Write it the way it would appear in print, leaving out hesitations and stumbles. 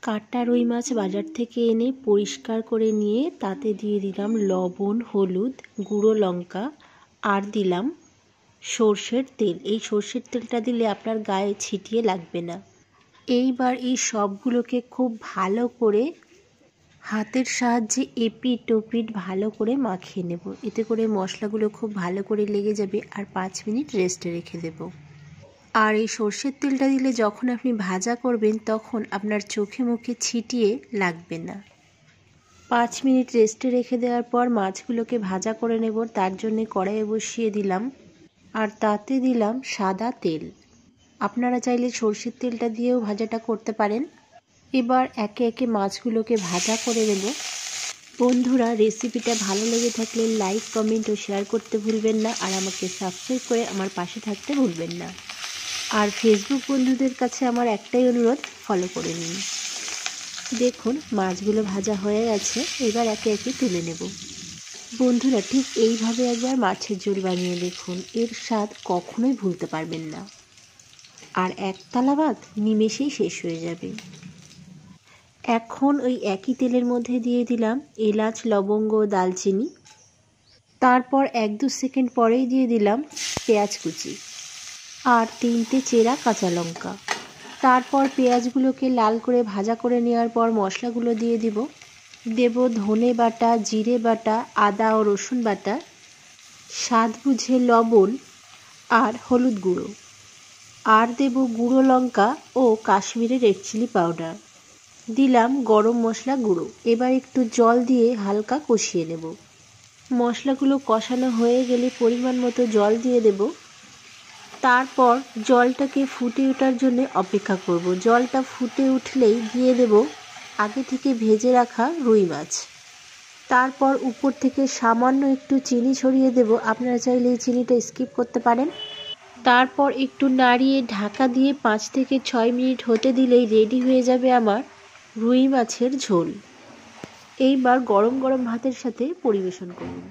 কাটা রুই মাছ বাজার থেকে এনে পরিষ্কার করে নিয়ে তাতে দিয়ে দিলাম লবণ, হলুদ, গুঁড়ো লঙ্কা আর দিলাম সর্ষের তেল। এই সর্ষের তেলটা দিলে আপনার গায়ে ছিটিয়ে লাগবে না। এইবার এই সবগুলোকে খুব ভালো করে হাতের সাহায্যে এপিট ওপিট ভালো করে মাখিয়ে নেব। এতে করে মশলাগুলো খুব ভালো করে লেগে যাবে আর 5 মিনিট রেস্টে রেখে দেব। আর এই সর্ষের তেলটা দিলে যখন আপনি ভাজা করবেন তখন আপনার চোখে মুখে ছিটিয়ে লাগবে না। 5 মিনিট রেস্টে রেখে দেওয়ার পর মাছগুলোকে ভাজা করে নেব। তার জন্য কড়াইয়ে বসিয়ে দিলাম আর তাতে দিলাম সাদা তেল। আপনারা চাইলে সর্ষের তেলটা দিয়েও ভাজাটা করতে পারেন। এবার একে একে মাছগুলোকে ভাজা করে নেব। বন্ধুরা, রেসিপিটা ভালো লেগে থাকলে লাইক, কমেন্ট ও শেয়ার করতে ভুলবেন না আর আমাকে সাবস্ক্রাইব করে আমার পাশে থাকতে ভুলবেন না। আর ফেসবুক বন্ধুদের কাছে আমার একটাই অনুরোধ, ফলো করে নিন। দেখুন মাছগুলো ভাজা হয়ে গেছে, এবার একে একে তুলে নেব। বন্ধুরা, ঠিক এইভাবে একবার মাছের ঝোল বানিয়ে দেখুন, এর স্বাদ কখনোই ভুলতে পারবেন না। আর এক থালা ভাত নিমেষেই শেষ হয়ে যাবে। এখন ওই একই তেলের মধ্যে দিয়ে দিলাম এলাচ, লবঙ্গ, দালচিনি। তারপর 1-2 সেকেন্ড পরেই দিয়ে দিলাম পেঁয়াজ কুচি আর 3টে চেরা কাঁচা লঙ্কা। তারপর পেঁয়াজগুলোকে লাল করে ভাজা করে নেওয়ার পর মশলাগুলো দিয়ে দেব ধনে বাটা, জিরে বাটা, আদা ও রসুন বাটা, স্বাদ বুঝে লবণ আর হলুদ গুঁড়ো, আর দেব গুঁড়ো লঙ্কা ও কাশ্মীরি রেড চিলি পাউডার, দিলাম গরম মশলা গুঁড়ো। এবার একটু জল দিয়ে হালকা কষিয়ে নেব। মশলাগুলো কষানো হয়ে গেলে পরিমাণ মতো জল দিয়ে দেব। তারপর জলটাকে ফুটে ওঠার জন্য অপেক্ষা করব। জলটা ফুটে উঠলেই দিয়ে দেব আগে থেকে ভেজে রাখা রুই মাছ। তারপর উপর থেকে সামান্য একটু চিনি ছড়িয়ে দেব। আপনারা চাইলে এই চিনিটা স্কিপ করতে পারেন। তারপর একটু নাড়িয়ে ঢাকা দিয়ে 5 থেকে 6 মিনিট হতে দিলেই রেডি হয়ে যাবে আমার রুই মাছের ঝোল। এইবার গরম গরম ভাতের সাথে পরিবেশন করুন।